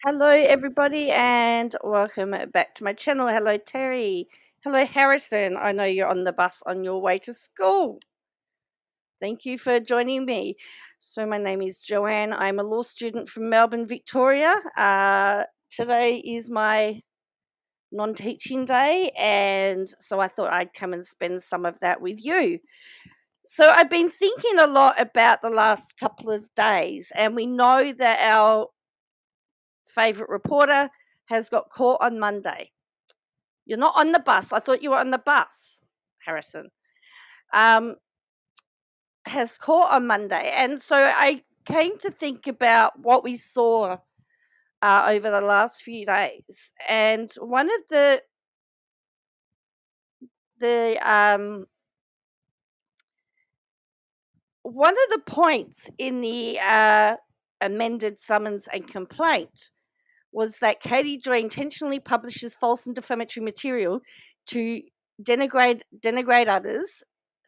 Hello, everybody, and welcome back to my channel. Hello, Terry. Hello, Harrison. I know you're on the bus on your way to school. Thank you for joining me. So, my name is Joanne. I'm a law student from Melbourne, Victoria. Today is my non teaching day, and so I thought I'd come and spend some of that with you. So, I've been thinking a lot about the last couple of days, and we know that our favourite reporter has got caught on Monday. You're not on the bus. I thought you were on the bus, Harrison. Has caught on Monday. And so I came to think about what we saw over the last few days. And one of the points in the amended summons and complaint was that Katie Joy intentionally publishes false and defamatory material to denigrate others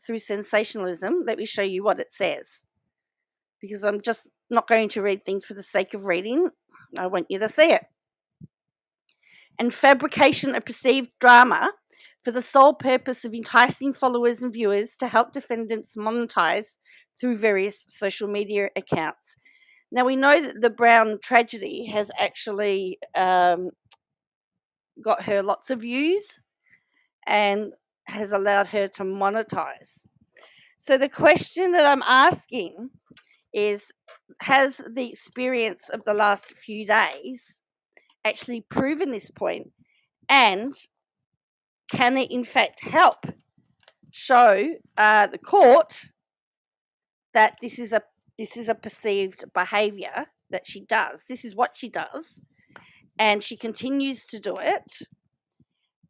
through sensationalism. Let me show you what it says, because I'm just not going to read things for the sake of reading. I want you to see it. And fabrication of perceived drama for the sole purpose of enticing followers and viewers to help defendants monetize through various social media accounts. Now, we know that the Brown tragedy has actually got her lots of views and has allowed her to monetize. So the question that I'm asking is, has the experience of the last few days actually proven this point? And can it in fact help show the court that this is a perceived behavior that she does? This is what she does, and she continues to do it,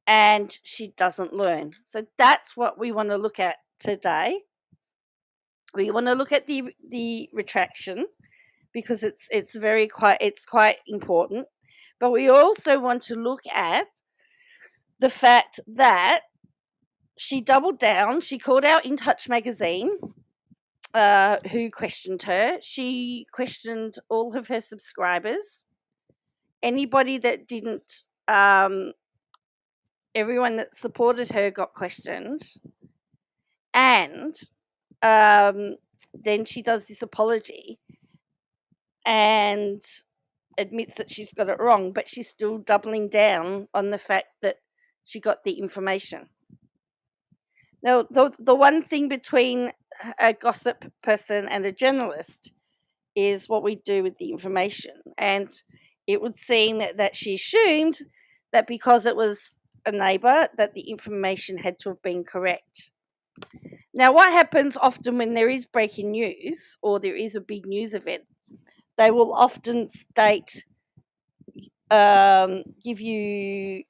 and she doesn't learn. So that's what we want to look at today. We want to look at the retraction, because it's quite important, but we also want to look at the fact that she doubled down. She called out INTOUCH magazine, who questioned her. She questioned all of her subscribers. Anybody that didn't, everyone that supported her got questioned. And then she does this apology and admits that she's got it wrong, but she's still doubling down on the fact that she got the information. Now, the one thing between a gossip person and a journalist is what we do with the information. And it would seem that she assumed that because it was a neighbour, that the information had to have been correct. Now, what happens often when there is breaking news or there is a big news event, they will often state, give you,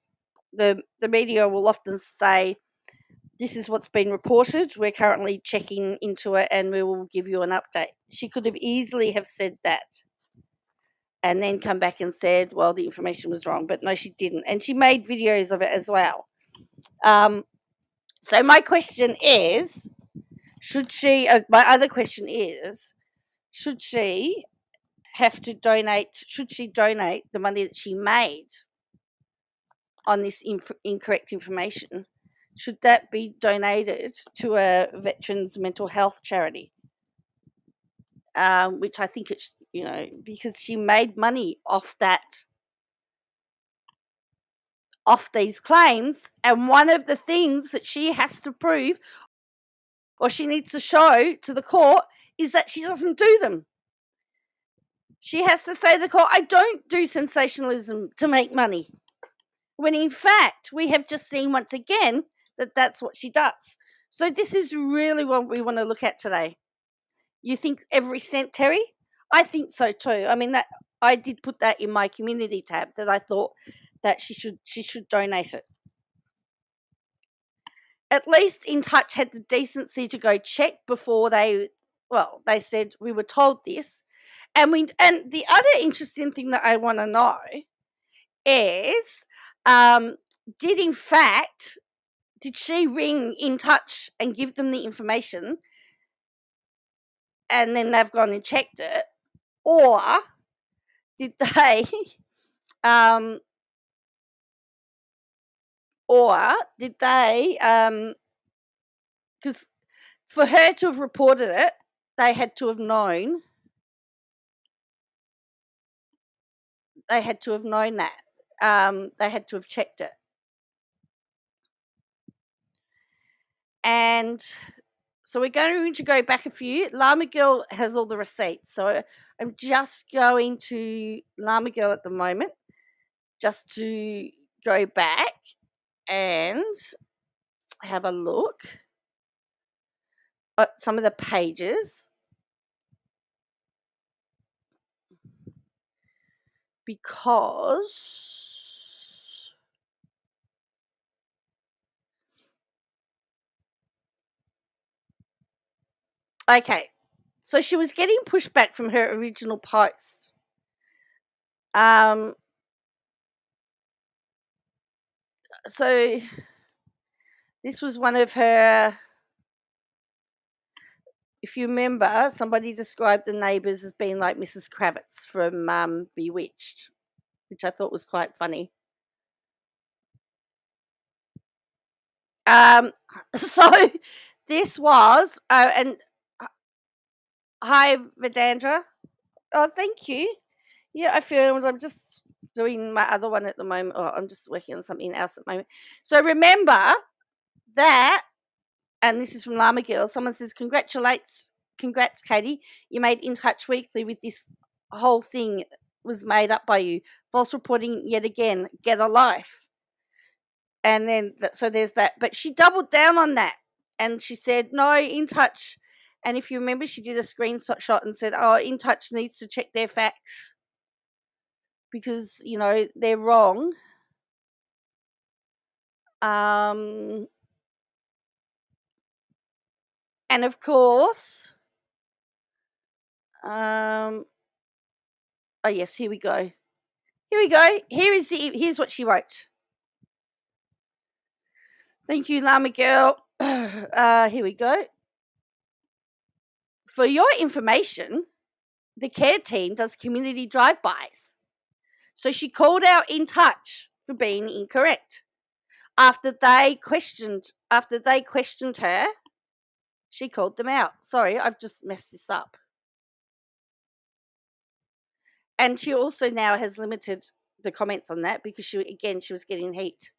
the media will often say, this is what's been reported, we're currently checking into it and we will give you an update. She could have easily have said that and then come back and said, well, the information was wrong. But no, she didn't. And she made videos of it as well. So my question is, my other question is, should she donate the money that she made on this incorrect information? Should that be donated to a veterans mental health charity? Which I think it's, because she made money off these claims, and one of the things that she has to prove, or she needs to show to the court, is that she doesn't do them. She has to say to the court, I don't do sensationalism to make money. When in fact, we have just seen once again that that's what she does. So this is really what we want to look at today. You think every cent, Terry? I think so too. I mean, that I did put that in my community tab, that I thought that she should donate it. At least INTOUCH had the decency to go check before they said, we were told this. And the other interesting thing that I want to know is, did she ring INTOUCH and give them the information and then they've gone and checked it? Or did they Or did they, because for her to have reported it, they had to have known. They had to have known that. They had to have checked it. And so we're going to go back a few. Llama Girl has all the receipts. So I'm just going to Llama Girl at the moment just to go back and have a look at some of the pages, because okay, so she was getting pushback from her original post. So this was one of her. If you remember, somebody described the neighbours as being like Mrs. Kravitz from Bewitched, which I thought was quite funny. So this was, and hi Vedandra. Oh, thank you. Yeah, I filmed. I'm just doing my other one at the moment. Oh, I'm just working on something else at the moment. So remember that, and this is from Llama Girl. Someone says, congrats, Katie. You made In Touch Weekly with this whole thing was made up by you. False reporting yet again. Get a life. And then, so there's that. But she doubled down on that. And she said, no, In Touch. And if you remember, she did a screenshot and said, oh, In Touch needs to check their facts because, you know, they're wrong. And of course, oh yes, here we go. Here's what she wrote. Thank you, Llama Girl. Here we go. For your information, the care team does community drive-bys. So she called out In Touch for being incorrect. After they questioned her, she called them out. Sorry, I've just messed this up. And she also now has limited the comments on that because she was getting heat.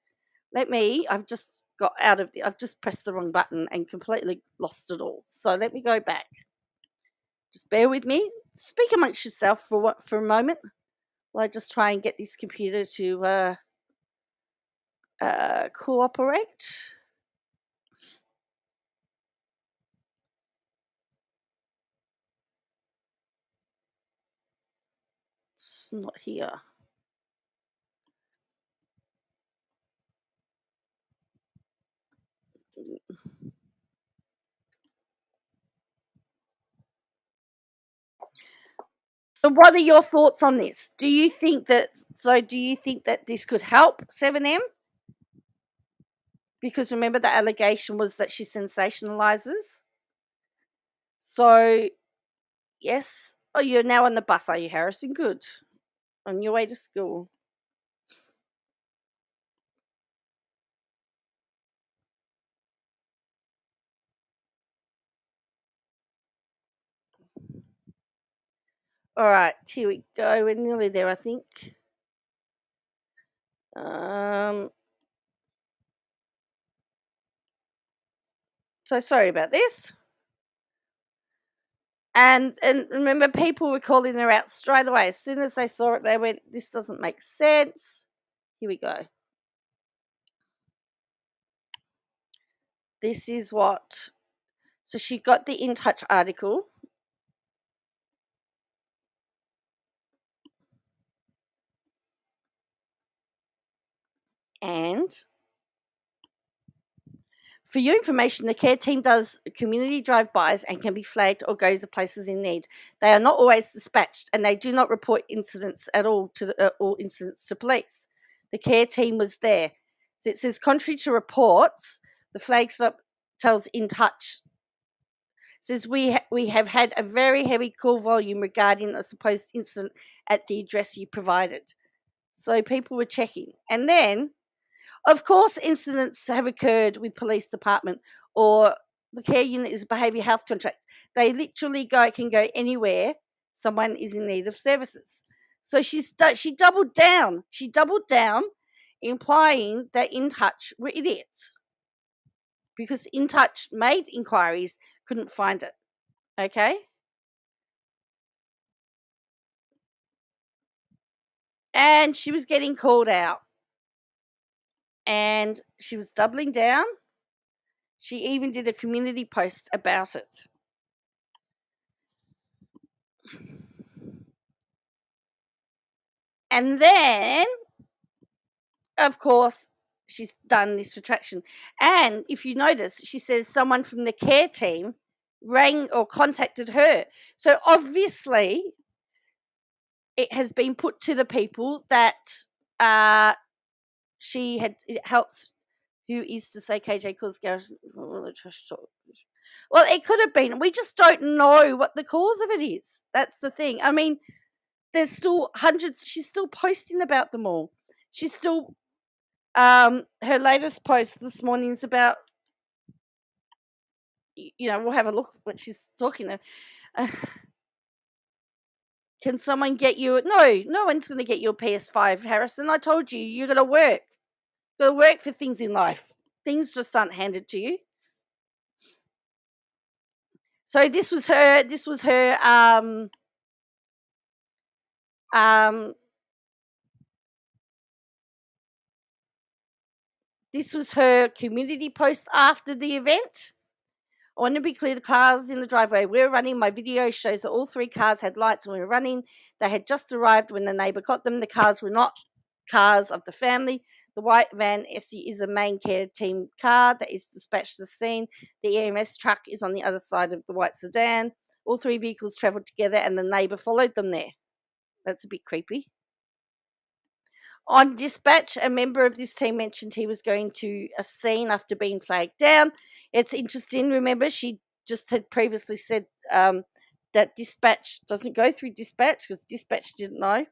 I've just pressed the wrong button and completely lost it all. So let me go back. Just bear with me. Speak amongst yourself for a moment while I just try and get this computer to cooperate. It's not here. So what are your thoughts on this? Do you think that this could help 7M? Because remember the allegation was that she sensationalizes. So, yes. Oh, you're now on the bus, are you, Harrison? Good. On your way to school. All right, here we go. We're nearly there, I think. So sorry about this. And remember, people were calling her out straight away. As soon as they saw it, they went, this doesn't make sense. Here we go. This is what... So she got the In Touch article. And for your information, the care team does community drive-bys and can be flagged or goes to places in need. They are not always dispatched, and they do not report incidents at all to police. The care team was there. So it says, contrary to reports, the flag stop tells In Touch. It says we have had a very heavy call volume regarding a supposed incident at the address you provided. So people were checking. And then, of course, incidents have occurred with police department or the care unit is a behaviour health contract. They literally can go anywhere someone is in need of services. So she doubled down. She doubled down, implying that INTOUCH were idiots because INTOUCH made inquiries, couldn't find it. Okay? And she was getting called out. And she was doubling down. She even did a community post about it. And then, of course, she's done this retraction. And if you notice, she says someone from the care team rang or contacted her. So obviously, it has been put to the people that she had, it helps, who is to say KJ calls Gareth. Well, it could have been. We just don't know what the cause of it is. That's the thing. I mean, there's still hundreds. She's still posting about them all. She's still, her latest post this morning is about, we'll have a look what she's talking to. Can someone get you? No one's going to get you a PS5, Harrison. I told you, you're going to work. You're going to work for things in life. Things just aren't handed to you. So this was her. This was her. This was her community post after the event. I want to be clear, the cars in the driveway we're running, my video shows that all 3 cars had lights when we were running. They had just arrived when the neighbour got them. The cars were not cars of the family. The white van Essie is a main care team car that is dispatched to the scene. The EMS truck is on the other side of the white sedan. All 3 vehicles travelled together and the neighbour followed them there. That's a bit creepy. On dispatch, a member of this team mentioned he was going to a scene after being flagged down. It's interesting. Remember, she just had previously said that dispatch doesn't go through dispatch because dispatch didn't know.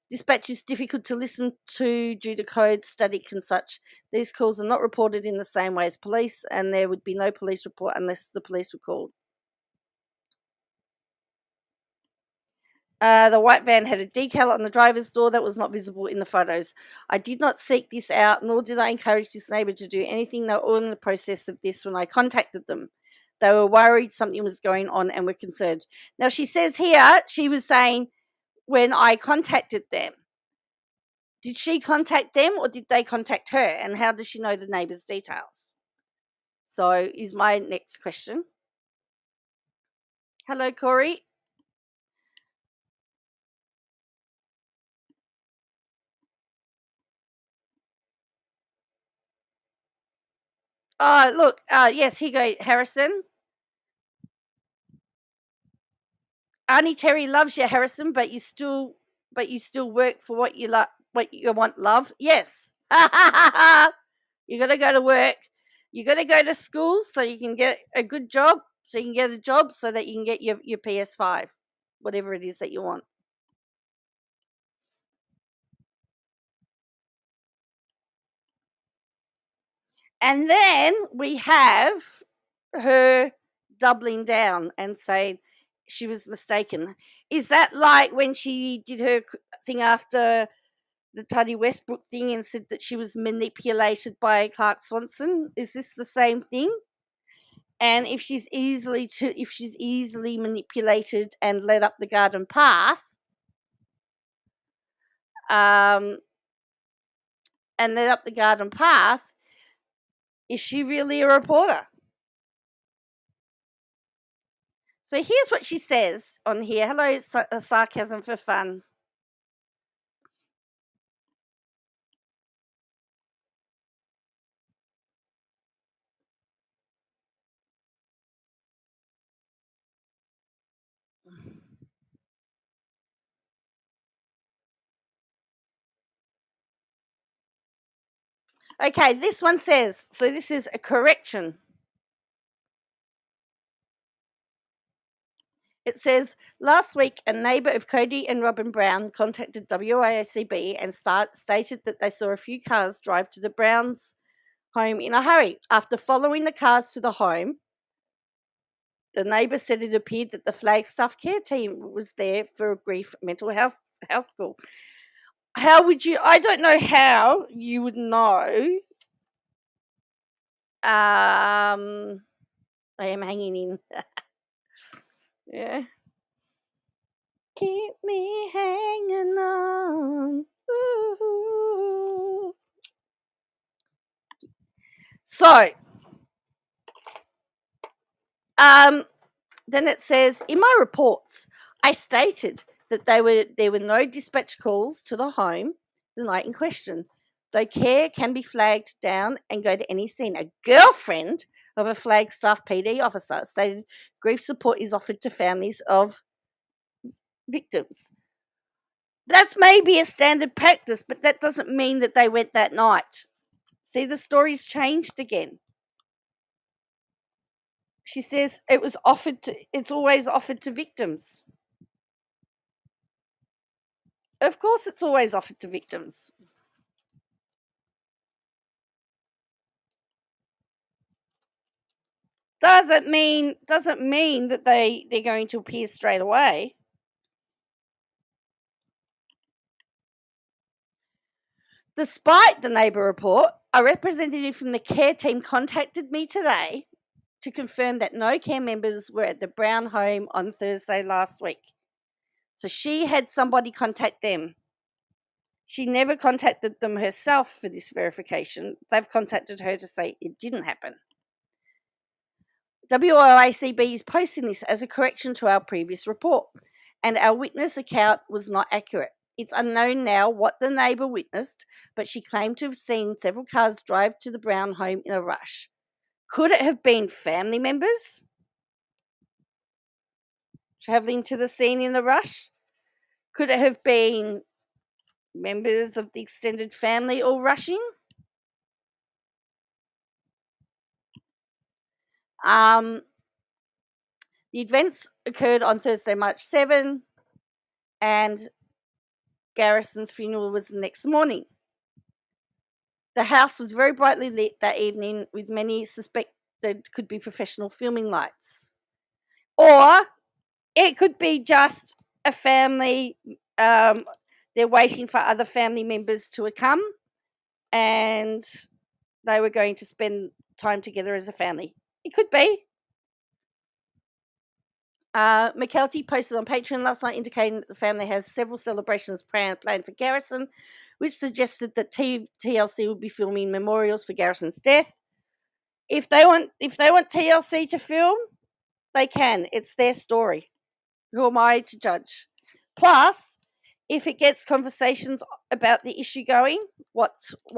Dispatch is difficult to listen to due to code, static and such. These calls are not reported in the same way as police, and there would be no police report unless the police were called. The white van had a decal on the driver's door that was not visible in the photos. I did not seek this out, nor did I encourage this neighbour to do anything. They were all in the process of this when I contacted them. They were worried something was going on and were concerned. Now, she says here, she was saying, when I contacted them. Did she contact them or did they contact her? And how does she know the neighbour's details? So is my next question. Hello, Corey. Oh, look, yes, here you go, Harrison. Auntie Terry loves you, Harrison, but you still work for what you what you want, love. Yes. You got to go to work. You got to go to school so you can get a good job, so you can get a job so that you can get your PS5, whatever it is that you want. And then we have her doubling down and saying she was mistaken. Is that like when she did her thing after the Teddy Westbrook thing and said that she was manipulated by Clark Swanson? Is this the same thing? And if she's easily manipulated and led up the garden path, is she really a reporter? So here's what she says on here. Hello, sarcasm for fun. Okay, this one says, so this is a correction. It says, last week, a neighbour of Cody and Robin Brown contacted WACB and stated that they saw a few cars drive to the Browns' home in a hurry. After following the cars to the home, the neighbour said it appeared that the Flagstaff care team was there for a grief mental health call. How would you? I don't know how you would know. I am hanging in. Yeah. Keep me hanging on. Ooh. So, then it says, in my reports, I stated that there were no dispatch calls to the home the night in question, though care can be flagged down and go to any scene. A girlfriend of a Flagstaff PD officer stated grief support is offered to families of victims. That's maybe a standard practice, but that doesn't mean that they went that night. See, the story's changed again. She says it's always offered to victims. Of course it's always offered to victims. Doesn't mean that they're going to appear straight away. Despite the neighbour report, a representative from the care team contacted me today to confirm that no care members were at the Brown home on Thursday last week. So she had somebody contact them. She never contacted them herself for this verification. They've contacted her to say it didn't happen. WOACB is posting this as a correction to our previous report, and our witness account was not accurate. It's unknown now what the neighbour witnessed, but she claimed to have seen several cars drive to the Brown home in a rush. Could it have been family members travelling to the scene in a rush? Could it have been members of the extended family all rushing? The events occurred on Thursday, March 7, and Garrison's funeral was the next morning. The house was very brightly lit that evening, with many suspected could be professional filming lights. Or it could be just a family, they're waiting for other family members to come, and they were going to spend time together as a family. It could be. McKelty posted on Patreon last night indicating that the family has several celebrations planned for Garrison, which suggested that TLC will be filming memorials for Garrison's death. If they want TLC to film, they can. It's their story. Who am I to judge? Plus, if it gets conversations about the issue going, what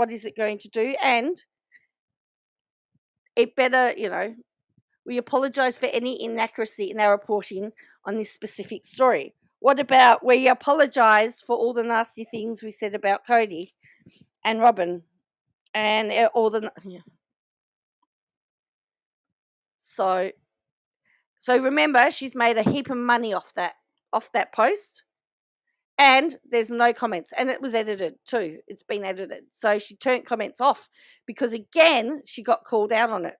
is it going to do? And it better, we apologise for any inaccuracy in our reporting on this specific story. What about we apologise for all the nasty things we said about Cody and Robin and all the... Yeah. So remember, she's made a heap of money off that post, and there's no comments, and it was edited too. It's been edited, so she turned comments off because again she got called out on it.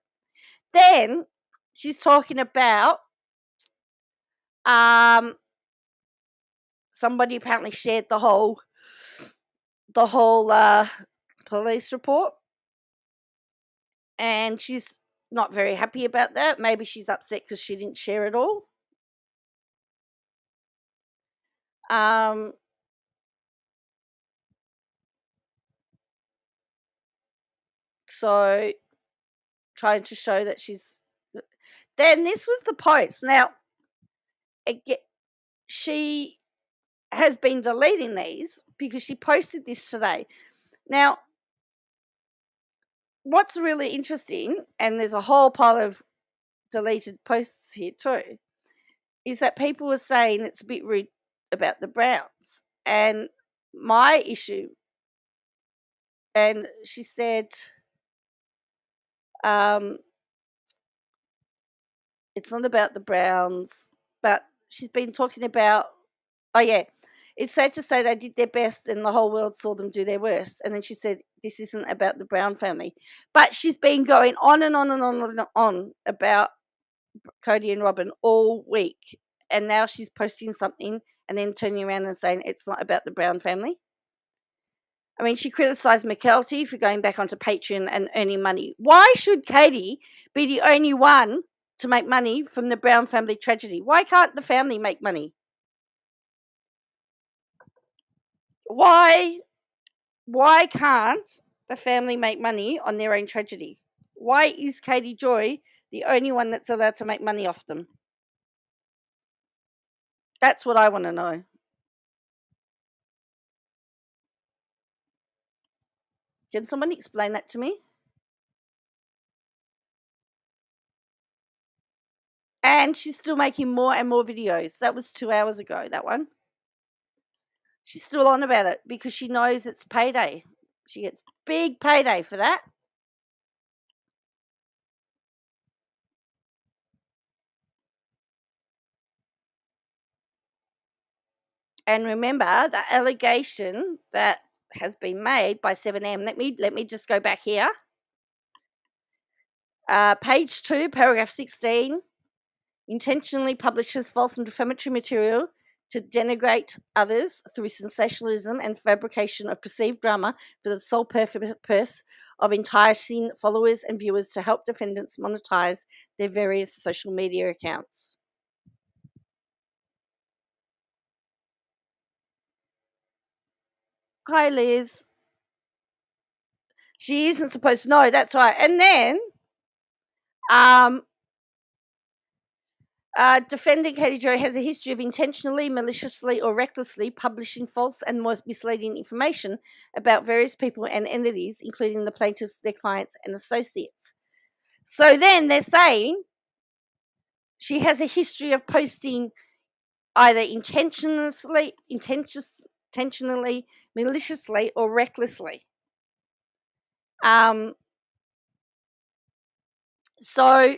Then she's talking about somebody apparently shared the whole police report, and she's not very happy about that. Maybe she's upset because she didn't share it all. So trying to show that she's... Then this was the post. Now, she has been deleting these because she posted this today. Now, what's really interesting, and there's a whole pile of deleted posts here too, is that people were saying it's a bit rude about the Browns. And my issue, and she said, it's not about the Browns, but she's been talking about, oh yeah, it's sad to say they did their best and the whole world saw them do their worst. And then she said, this isn't about the Brown family. But she's been going on and on and on and on about Cody and Robin all week. And now she's posting something and then turning around and saying it's not about the Brown family. I mean, she criticised McKelty for going back onto Patreon and earning money. Why should Katie be the only one to make money from the Brown family tragedy? Why can't the family make money? Why can't the family make money on their own tragedy? Why is Katie Joy the only one that's allowed to make money off them? That's what I want to know. Can someone explain that to me? And she's still making more and more videos. That was 2 hours ago, that one. She's still on about it because she knows it's payday. She gets big payday for that. And remember, the allegation that has been made by 7M, let me just go back here. Page 2, paragraph 16, intentionally publishes false and defamatory material to denigrate others through sensationalism and fabrication of perceived drama for the sole purpose of enticing followers and viewers to help defendants monetize their various social media accounts. Hi, Liz. She isn't supposed to know, that's right. And then defendant Katie Joy has a history of intentionally, maliciously, or recklessly publishing false and misleading information about various people and entities, including the plaintiffs, their clients, and associates. So then they're saying she has a history of posting either intentionally, maliciously, or recklessly. So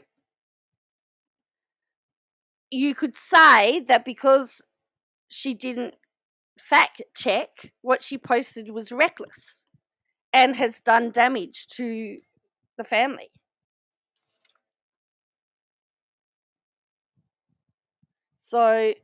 you could say that because she didn't fact check, what she posted was reckless and has done damage to the family. So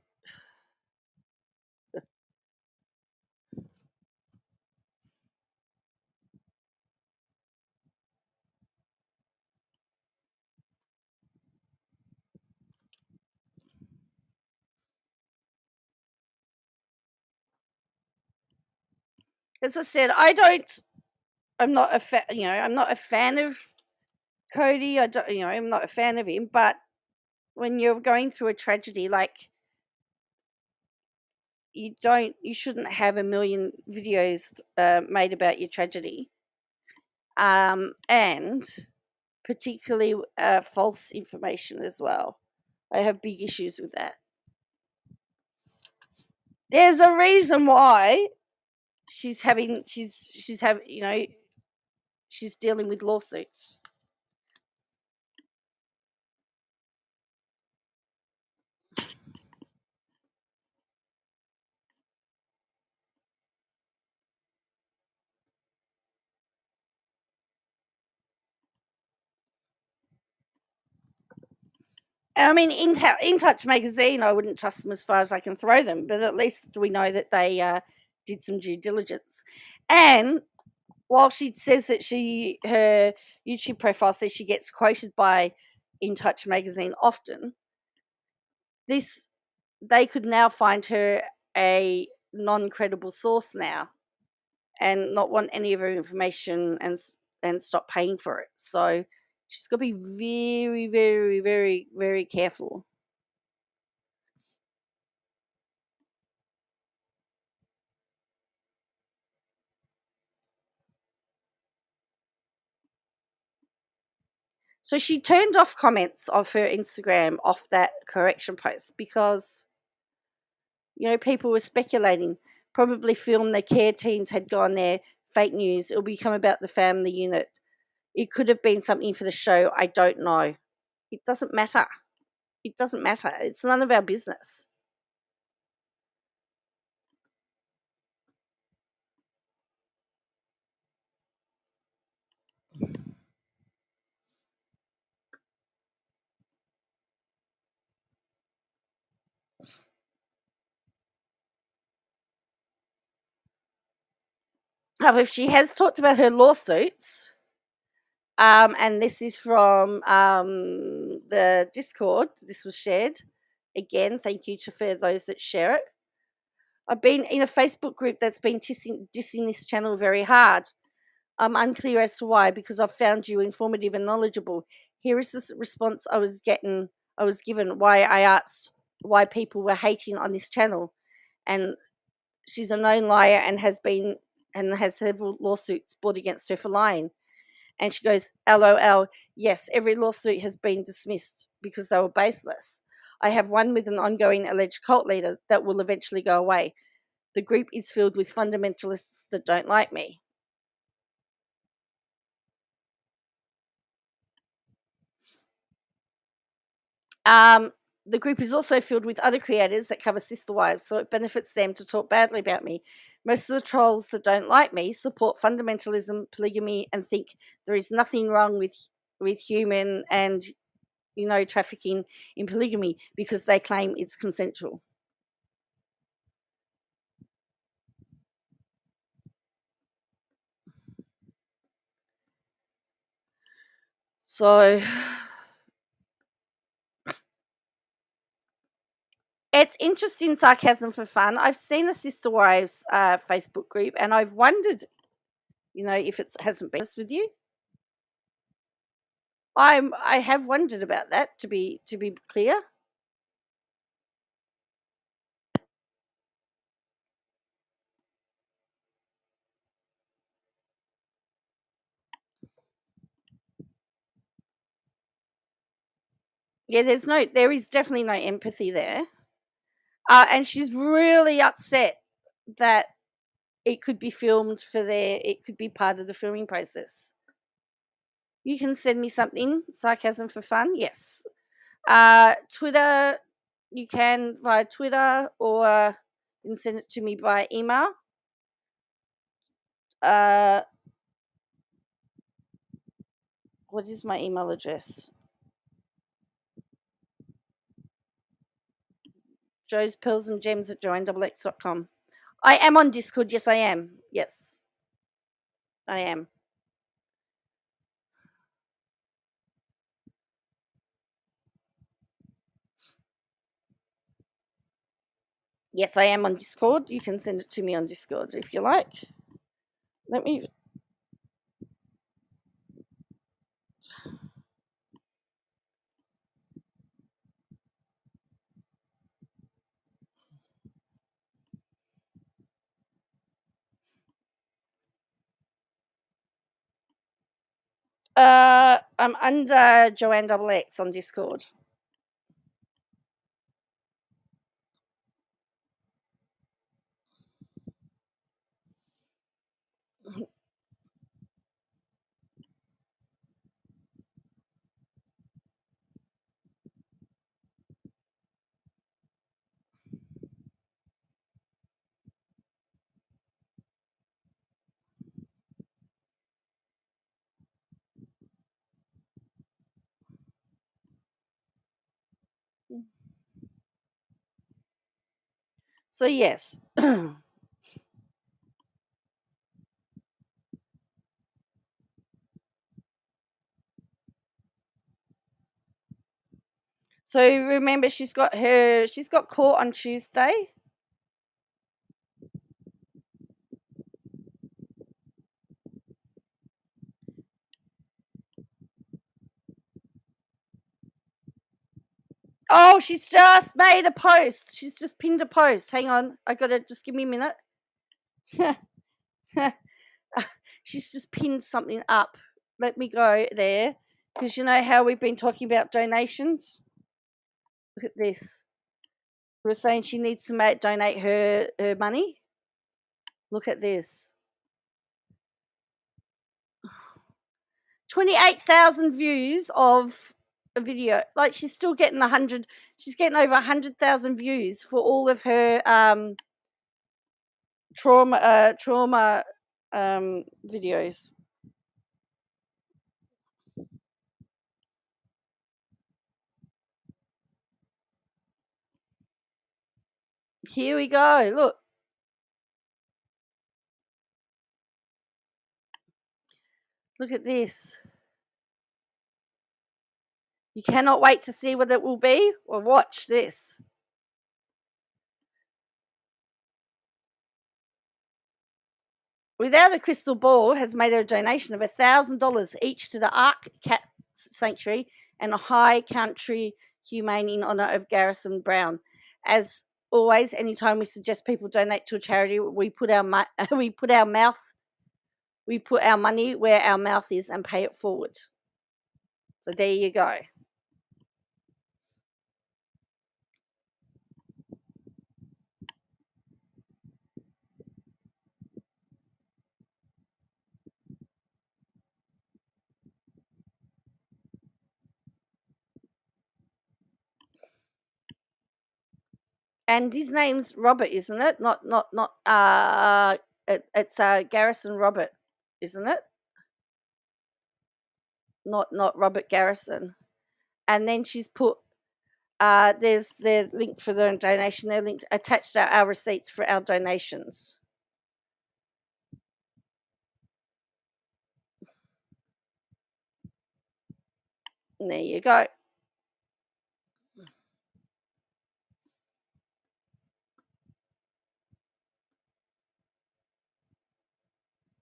as I said, I'm not a fan of Cody. I'm not a fan of him, but when you're going through a tragedy, like, you shouldn't have a million videos made about your tragedy, and particularly false information as well. I have big issues with that. There's a reason why she's dealing with lawsuits. I mean, INTOUCH magazine, I wouldn't trust them as far as I can throw them, but at least we know that they did some due diligence. And while she says that her YouTube profile says she gets quoted by INTOUCH magazine often, they could now find her a non-credible source now and not want any of her information and stop paying for it. So she's got to be very, very, very, very careful. So she turned off comments of her Instagram off that correction post because, people were speculating, probably filmed the care teams had gone there, fake news, it'll become about the family unit. It could have been something for the show, I don't know. It doesn't matter. It doesn't matter. It's none of our business. However, she has talked about her lawsuits, and this is from the Discord. This was shared. Again, thank you for those that share it. I've been in a Facebook group that's been dissing this channel very hard. I'm unclear as to why, because I've found you informative and knowledgeable. Here is the response I was given why I asked why people were hating on this channel. And she's a known liar and has several lawsuits brought against her for lying. And she goes, LOL, yes, every lawsuit has been dismissed because they were baseless. I have one with an ongoing alleged cult leader that will eventually go away. The group is filled with fundamentalists that don't like me. The group is also filled with other creators that cover sister wives, so it benefits them to talk badly about me. Most of the trolls that don't like me support fundamentalism, polygamy, and think there is nothing wrong with human and trafficking in polygamy because they claim it's consensual. So it's interesting sarcasm for fun. I've seen a sister wives Facebook group, and I've wondered, if it hasn't been honest with you. I have wondered about that, to be clear. Yeah, there is definitely no empathy there. And she's really upset that it could be filmed it could be part of the filming process. You can send me something, sarcasm for fun, yes. Twitter, you can via Twitter, or you can send it to me via email. What is my email address? Joe's Pearls and Gems at joannex.com. I am on Discord. Yes, I am. Yes, I am. Yes, I am on Discord. You can send it to me on Discord if you like. Let me. I'm under Joanne X on Discord. So yes. So remember, she's got court on Tuesday. Oh, she's just made a post. She's just pinned a post. Hang on, I gotta just give me a minute. She's just pinned something up. Let me go there, because you know how we've been talking about donations. Look at this. We're saying she needs to donate her money. Look at this. 28,000 views of a video. Like, she's still getting 100. She's getting over 100,000 views for all of her trauma videos. Here we go. Look. Look at this. You cannot wait to see what it will be? Well, watch this. Without a Crystal Ball has made a donation of $1,000 each to the Ark Cat Sanctuary and a High Country Humane in honour of Garrison Brown. As always, anytime we suggest people donate to a charity, we put our money where our mouth is and pay it forward. So there you go. And his name's Robert, isn't it? It's Garrison Robert, isn't it? Not Robert Garrison. And then she's put there's the link for the donation. They're linked attached to our receipts for our donations. And there you go.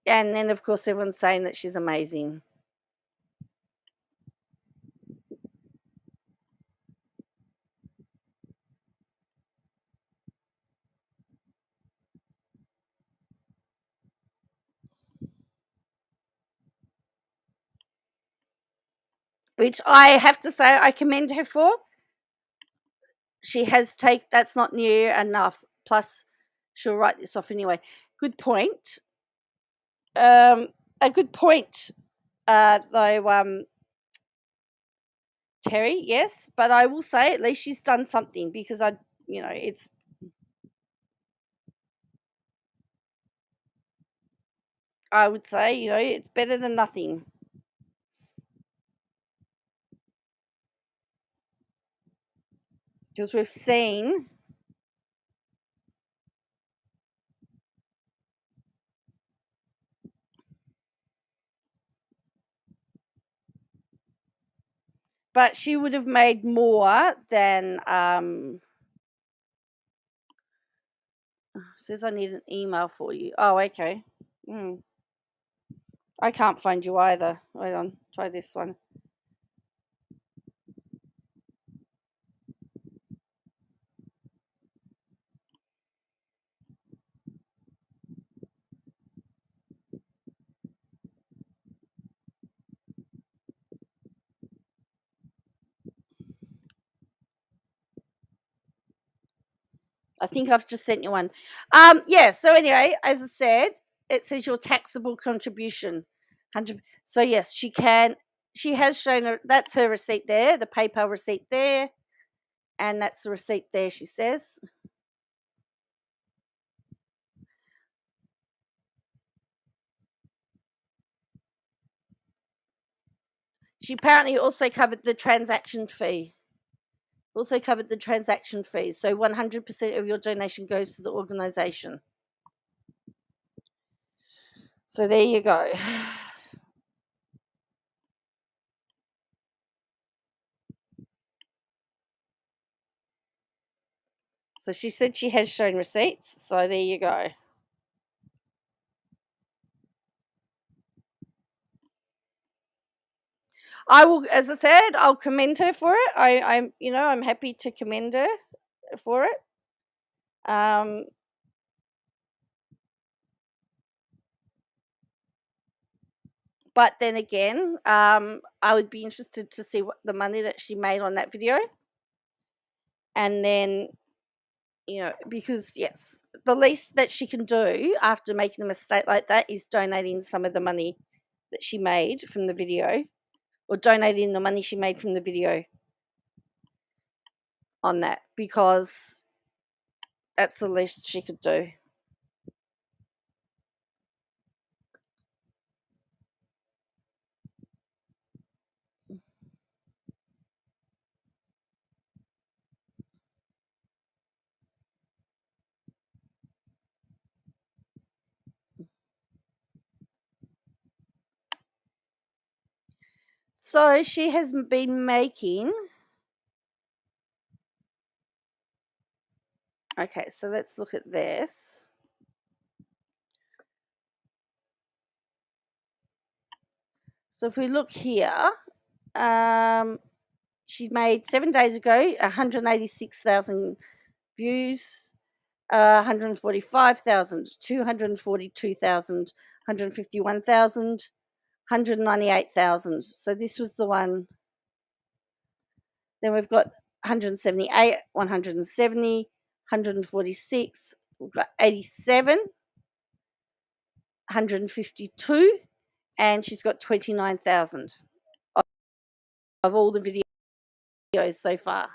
And then, of course, everyone's saying that she's amazing. Which I have to say I commend her for. She has that's not new enough. Plus, she'll write this off anyway. Good point. A good point, though, Terry, yes, but I will say at least she's done something because I would say, it's better than nothing. Because we've seen but she would have made more than says I need an email for you. Oh, okay. I can't find you either. Wait on, try this one. I think I've just sent you one. Yeah, so anyway, as I said, it says your taxable contribution. 100. So yes, she has shown her, that's her receipt there, the PayPal receipt there, and that's the receipt there, she says. She apparently also covered the transaction fee. So 100% of your donation goes to the organization. So there you go. So she said she has shown receipts. So there you go. I will, as I said, I'll commend her for it. I'm happy to commend her for it. But then again, I would be interested to see what the money that she made on that video. And then, because yes, the least that she can do after making a mistake like that is donating some of the money that she made from the video, or donating the money she made from the video on that, because that's the least she could do. So she has been making. Okay, so let's look at this. So if we look here, she made 7 days ago 186,000 views, 145,000, 242,000, 151,000, 198,000. So this was the one. Then we've got 178, 170, 146. We've got 87, 152, and she's got 29,000 of all the videos so far.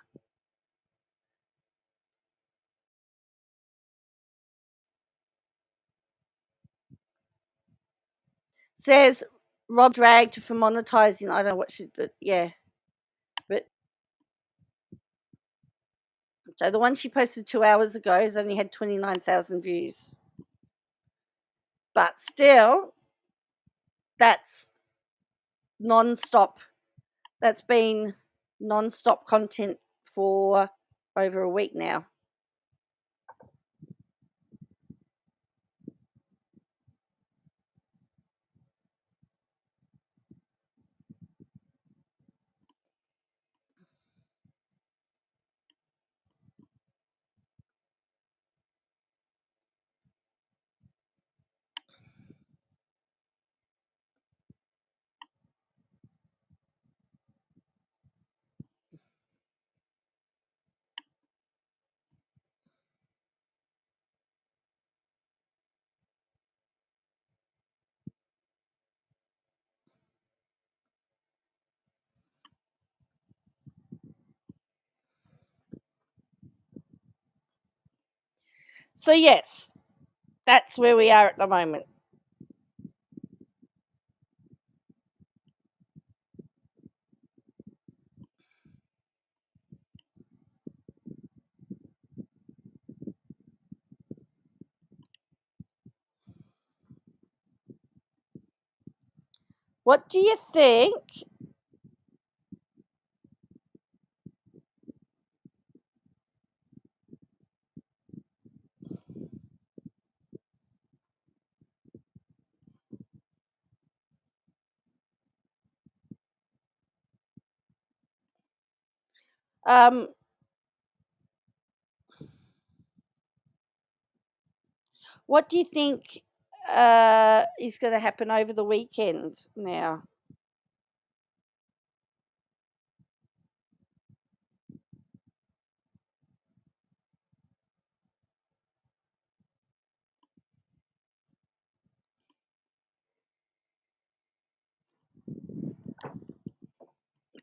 Says Rob dragged for monetizing. I don't know what she, but yeah. But so the one she posted 2 hours ago has only had 29,000 views. But still, that's non-stop. That's been non-stop content for over a week now. So yes, that's where we are at the moment. What do you think? Um, what do you think is going to happen over the weekend now?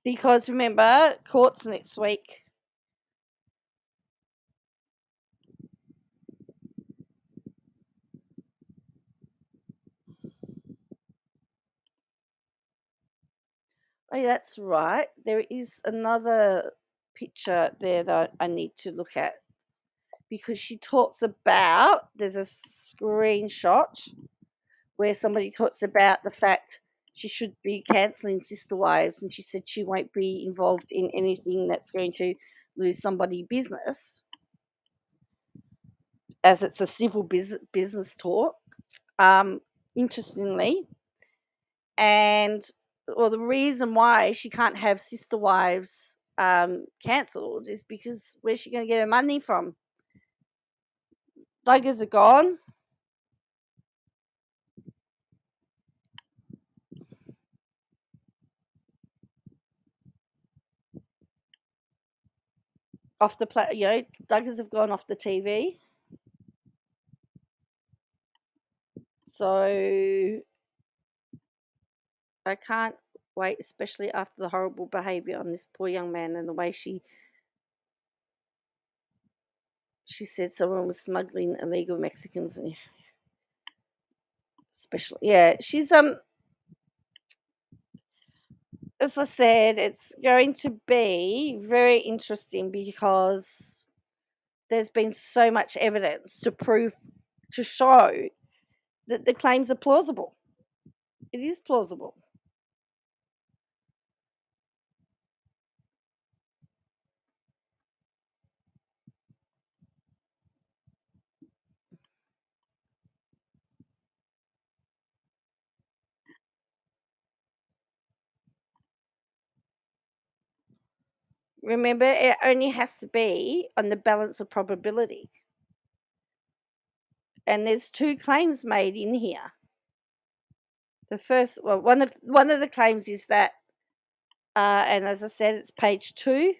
Because remember, court's next week. Oh, yeah, that's right. There is another picture there that I need to look at because she talks about there's a screenshot where somebody talks about the fact she should be cancelling Sister Wives, and she said she won't be involved in anything that's going to lose somebody business, as it's a civil business talk. Interestingly, and well, the reason why she can't have Sister Wives cancelled is because where's she going to get her money from? Duggars are gone. Off the Duggars have gone off the TV. So I can't wait, especially after the horrible behaviour on this poor young man and the way she said someone was smuggling illegal Mexicans. Especially, yeah, she's as I said, it's going to be very interesting because there's been so much evidence to show that the claims are plausible. It is plausible. Remember, it only has to be on the balance of probability. And there's two claims made in here. The first, well, one of the claims is that, and as I said, it's page 2.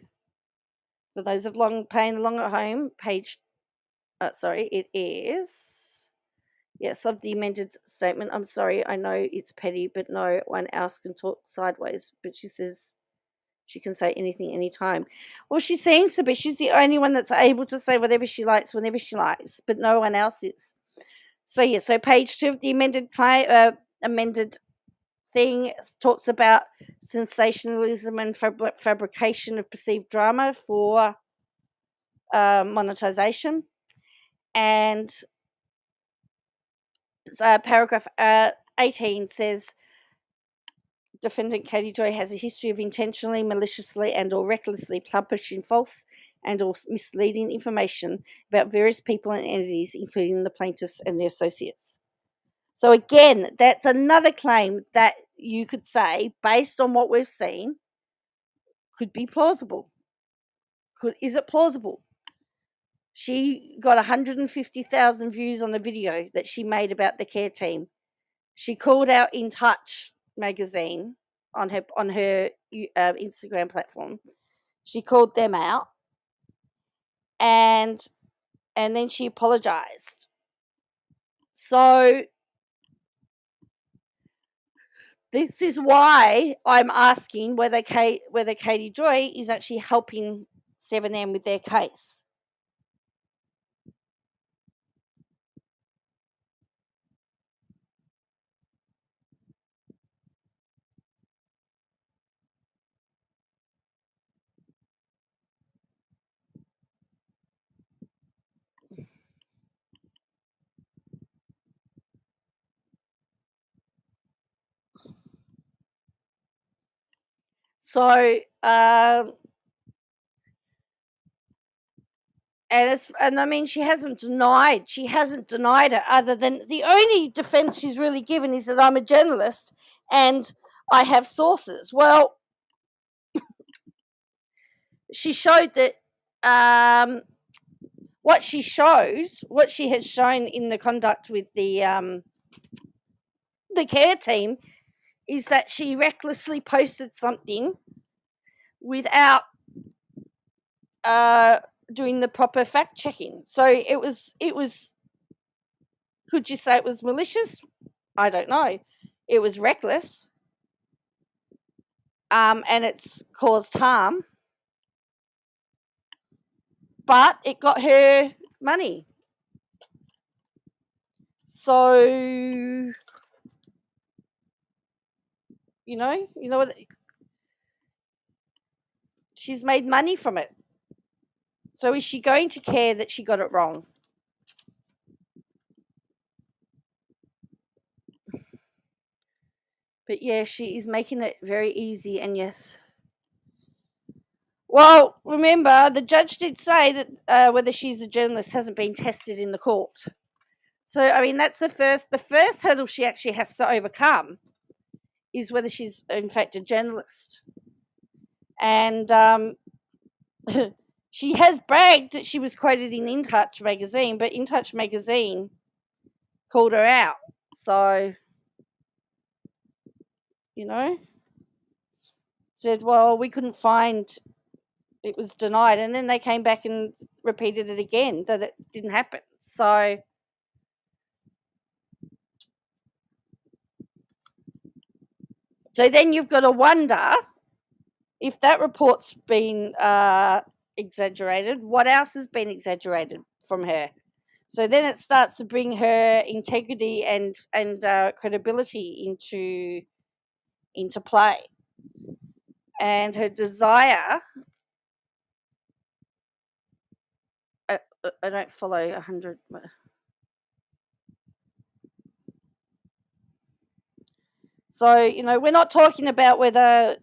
For those of paying along at home, it is, yes, of the amended statement. I'm sorry, I know it's petty, but no one else can talk sideways. But she says she can say anything anytime. Well, she seems to be. She's the only one that's able to say whatever she likes whenever she likes, but no one else is. So, yeah, so page 2 of the amended thing talks about sensationalism and fabrication of perceived drama for monetization. And paragraph 18 says, defendant Katie Joy has a history of intentionally, maliciously, and or recklessly publishing false and or misleading information about various people and entities, including the plaintiffs and their associates. So again, that's another claim that you could say, based on what we've seen, could be plausible. Is it plausible? She got 150,000 views on the video that she made about the care team. She called out INTOUCH magazine on her Instagram platform. She called them out, and then she apologized. So this is why I'm asking whether Katie Joy is actually helping 7M with their case. So, and I mean, she hasn't denied it, other than the only defense she's really given is that I'm a journalist and I have sources. Well, she showed that what she has shown in the conduct with the care team is that she recklessly posted something without doing the proper fact checking. So it was. Could you say it was malicious? I don't know. It was reckless, and it's caused harm, but it got her money. So you know what? She's made money from it. So is she going to care that she got it wrong? But yeah, she is making it very easy, and yes. Well, remember, the judge did say that whether she's a journalist hasn't been tested in the court. So, I mean, that's the first hurdle she actually has to overcome is whether she's, in fact, a journalist. And she has bragged that she was quoted in INTOUCH magazine, but INTOUCH magazine called her out. So, said, well, we couldn't find, it was denied. And then they came back and repeated it again, that it didn't happen. So then you've got to wonder, if that report's been exaggerated, what else has been exaggerated from her? So then it starts to bring her integrity and credibility into play, and her desire. I don't follow 100. So we're not talking about whether,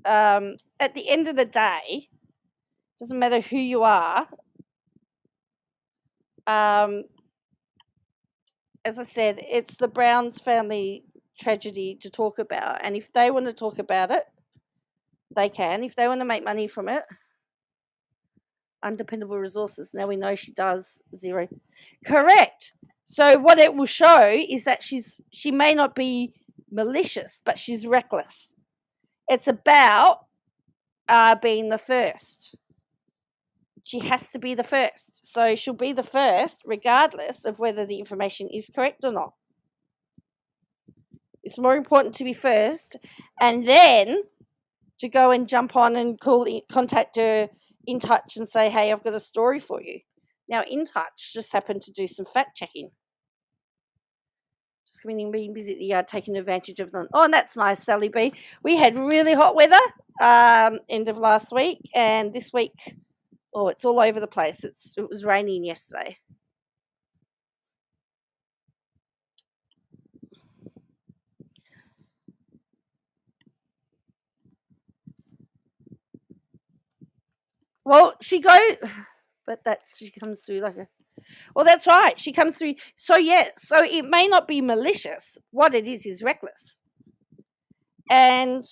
at the end of the day, doesn't matter who you are. As I said, it's the Browns family tragedy to talk about, and if they want to talk about it, They can, if they want to make money from it. Undependable resources. Now we know she does. 0. Correct. So what it will show is that she may not be malicious, but she's reckless. It's about being the first. She has to be the first. So she'll be the first regardless of whether the information is correct or not. It's more important to be first and then to go and jump on and contact her INTOUCH and say, hey, I've got a story for you. Now, INTOUCH just happened to do some fact checking. Just being busy at the yard, taking advantage of them. Oh, and that's nice, Sally B. We had really hot weather end of last week, and this week, it's all over the place. It was raining yesterday. Well, she comes through like a. Well, that's right. She comes through. So it may not be malicious. What it is reckless, and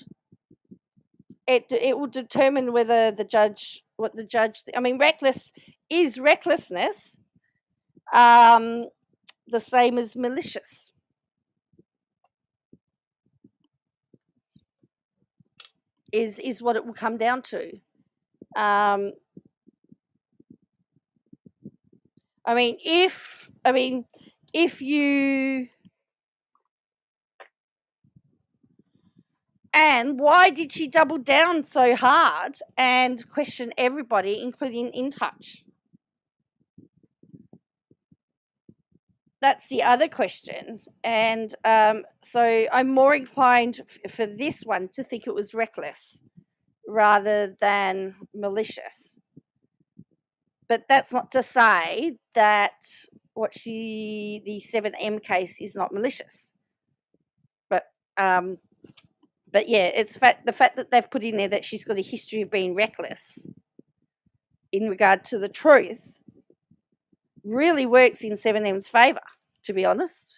it will determine whether what the judge. I mean, reckless is recklessness. The same as malicious. Is what it will come down to. If you. And why did she double down so hard and question everybody, including INTOUCH? That's the other question. And so I'm more inclined for this one to think it was reckless rather than malicious. But that's not to say that the 7M case is not malicious. But yeah, it's the fact that they've put in there that she's got a history of being reckless in regard to the truth really works in 7M's favour, to be honest.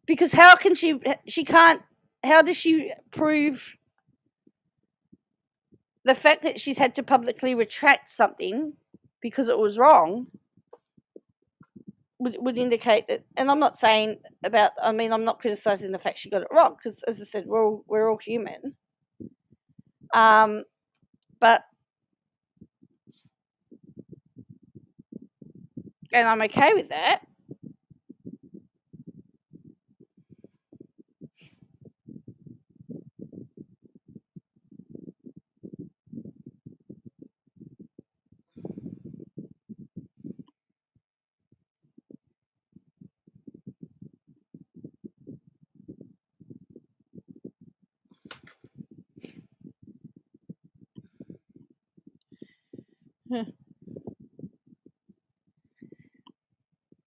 Because how does she prove the fact that she's had to publicly retract something because it was wrong would indicate that, and I'm not saying I'm not criticising the fact she got it wrong, because as I said, we're all human. But and I'm okay with that.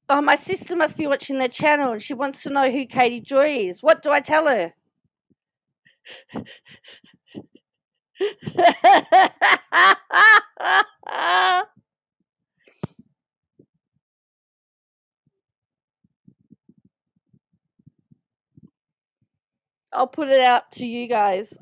Oh, my sister must be watching the channel and she wants to know who Katie Joy is. What do I tell her? I'll put it out to you guys.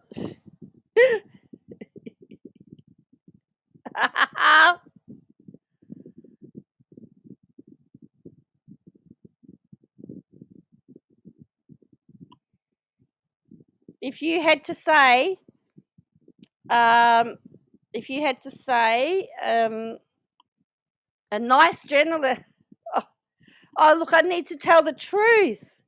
If you had to say, a nice journalist. Oh, look, I need to tell the truth.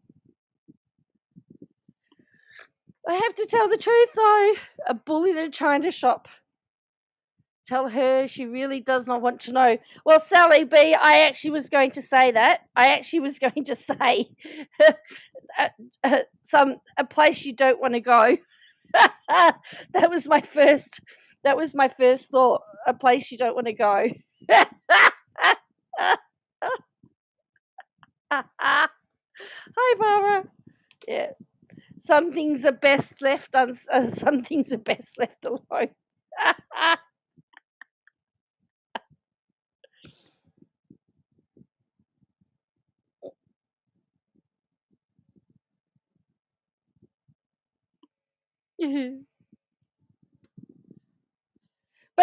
I have to tell the truth, though. A bull in a china shop. Tell her she really does not want to know. Well, Sally B, I actually was going to say that. I actually was going to say a place you don't want to go. That was my first thought. A place you don't want to go. Hi, Barbara. Yeah. Some things are best left some things are best left alone. But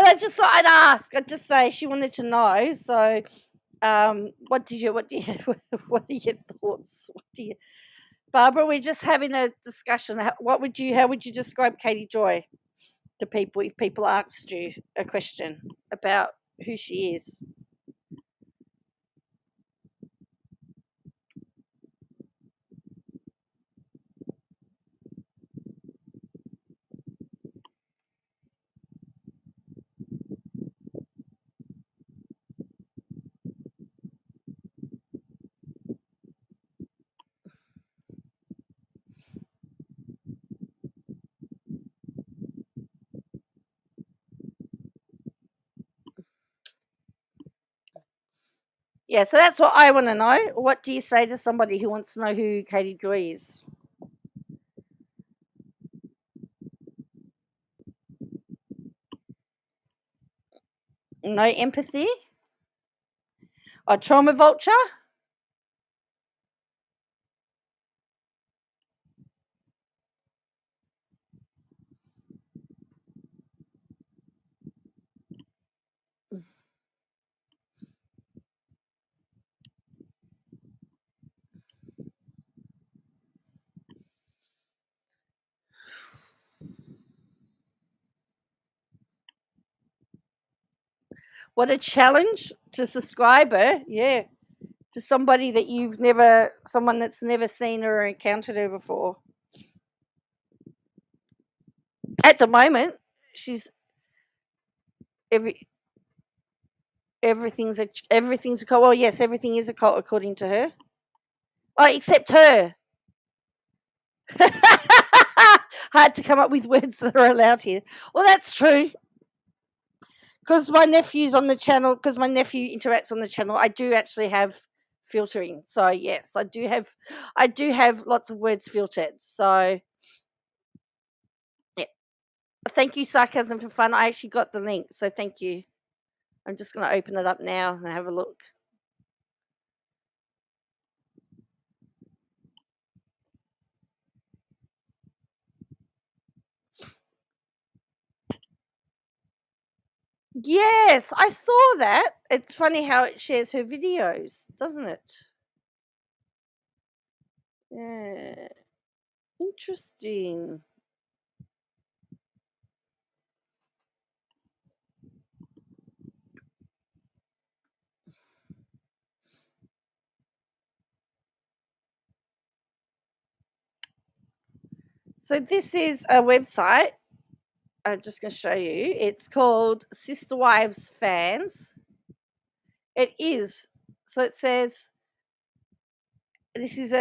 I just thought I'd ask. I'd just say she wanted to know. So, what do you? What are your thoughts? Barbara? We're just having a discussion. How would you describe Katie Joy to people if people asked you a question about who she is? Yeah, so that's what I want to know. What do you say to somebody who wants to know who Katie Joy is? No empathy? A trauma vulture? What a challenge to subscriber, yeah, to somebody that someone that's never seen her or encountered her before. At the moment, she's every everything's a cult. Well, yes, everything is a cult according to her. Oh, except her. Hard to come up with words that are allowed here. Well, that's true. Because my nephew's on the channel, because my nephew interacts on the channel, I do actually have filtering. So yes, I do have lots of words filtered. So yeah. Thank you, Sarcasm for Fun. I actually got the link, so thank you. I'm just going to open it up now and have a look. Yes, I saw that. It's funny how it shares her videos, doesn't it? Yeah. Interesting. So this is a website. I'm just going to show you. It's called Sister Wives Fans. It is. So it says this is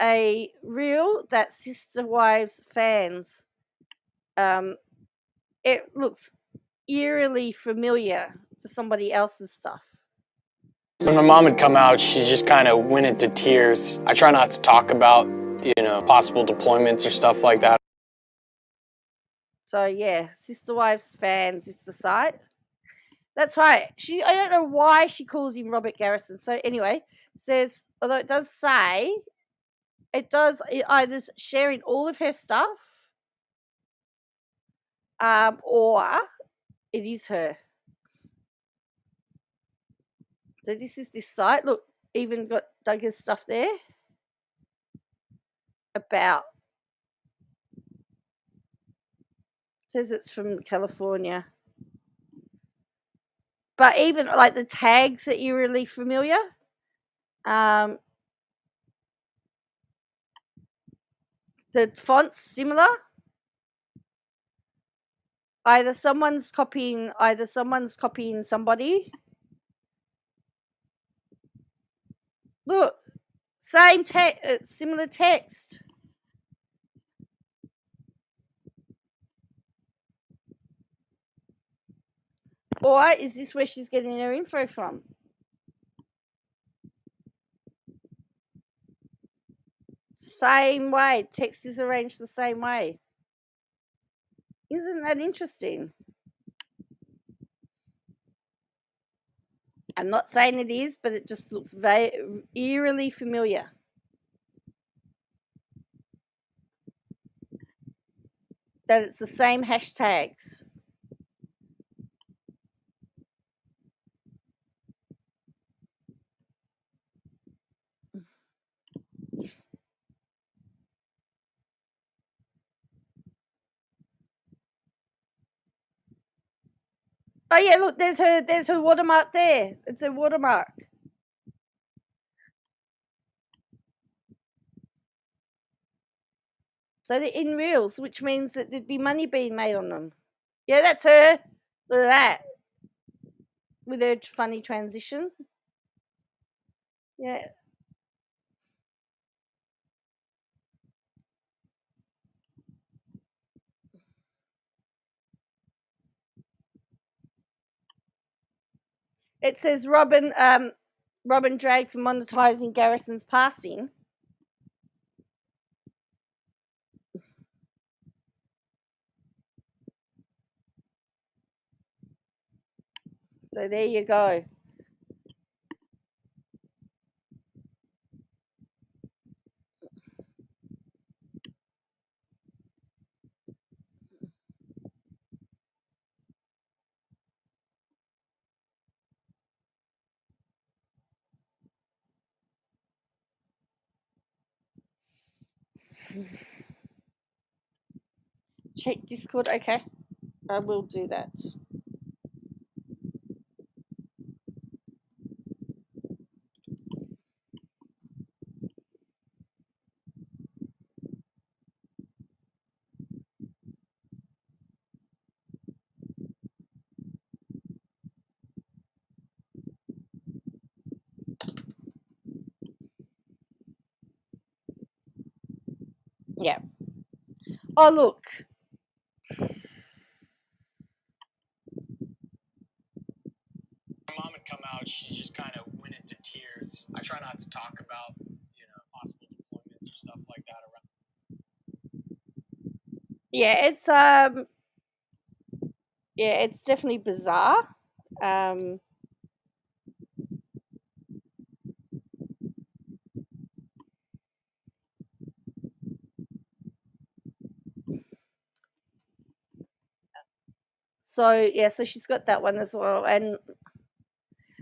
a reel that Sister Wives Fans. It looks eerily familiar to somebody else's stuff. When my mom would come out, she just kind of went into tears. I try not to talk about, possible deployments or stuff like that. So yeah, Sister Wives Fans is the site. That's right. I don't know why she calls him Robert Garrison. So anyway, says, although it does say, it either sharing all of her stuff, or it is her. So this is this site. Look, even got Doug's stuff there about. It says it's from California. But even like the tags are eerily familiar. The font's similar. Either someone's copying somebody. Look, same text, similar text. Or is this where she's getting her info from? Same way. Text is arranged the same way. Isn't that interesting? I'm not saying it is, but it just looks very eerily familiar. that it's the same hashtags. Oh yeah, look, there's her watermark there. It's her watermark. So they're in reels, which means that there'd be money being made on them. Yeah, that's her. Look at that. With her funny transition. Yeah. It says Robin dragged for monetizing Garrison's passing. So there you go. Check Discord. Okay, I will do that. Yeah. Oh look. My mom would come out, she just kind of went into tears. I try not to talk about, possible deployments or stuff like that around. Yeah, it's definitely bizarre. So yeah, so she's got that one as well, and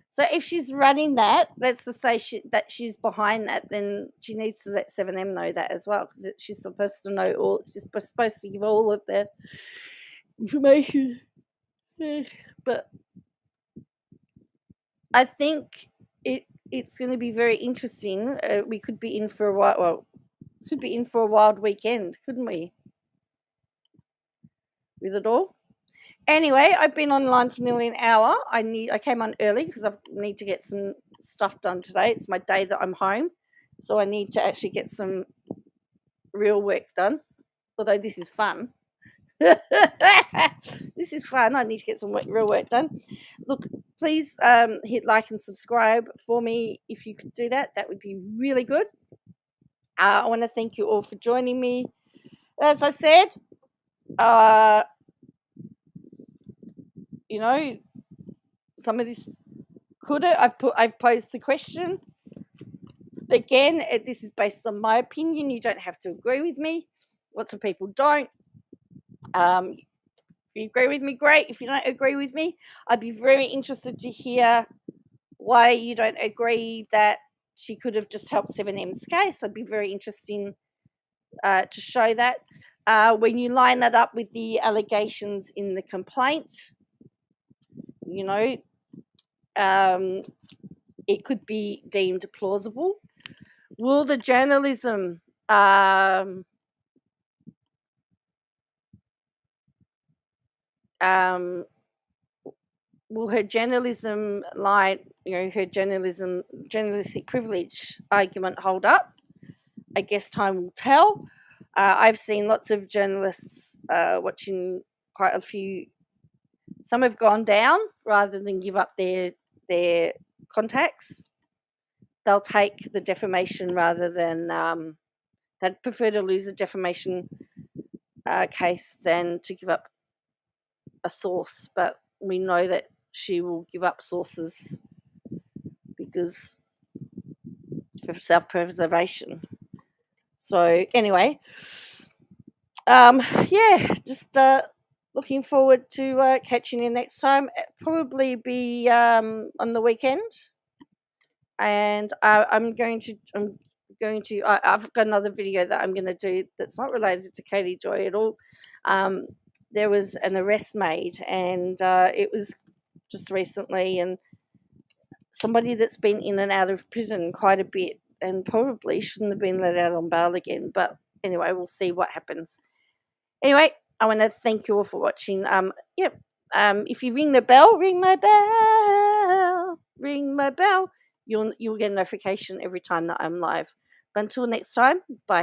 so if she's running that, let's just say that she's behind that, then she needs to let 7M know that as well, because she's supposed to know all. She's supposed to give all of the information. But I think it's going to be very interesting. We could be in for a while. Well, could be in for a wild weekend, couldn't we? With it all. Anyway, I've been online for nearly an hour. I came on early because I need to get some stuff done today. It's my day that I'm home, so I need to actually get some real work done. Although this is fun. This is fun. I need to get some real work done. Look, please hit like and subscribe for me. If you could do that, that would be really good. I want to thank you all for joining me. As I said, some of this I've posed the question again. This is based on my opinion. You don't have to agree with me. Lots of people don't. If you agree with me, great. If you don't agree with me, I'd be very interested to hear why you don't agree that she could have just helped 7M's case. I'd be very interesting to show that. When you line that up with the allegations in the complaint, it could be deemed plausible. Will the journalism will her journalism line, her journalistic privilege argument hold up? I guess time will tell. I've seen lots of journalists watching quite a few. Some have gone down rather than give up their contacts. They'll take the defamation rather than they'd prefer to lose a defamation case than to give up a source. But we know that she will give up sources because for self-preservation. So anyway, Yeah, just looking forward to catching you next time. Probably be on the weekend, and I've got another video that I'm going to do that's not related to Katie Joy at all. Um, there was an arrest made, and it was just recently, and somebody that's been in and out of prison quite a bit and probably shouldn't have been let out on bail again. But anyway, we'll see what happens. Anyway, I want to thank you all for watching. Yep. If you ring my bell, ring my bell. You'll get a notification every time that I'm live. But until next time, bye.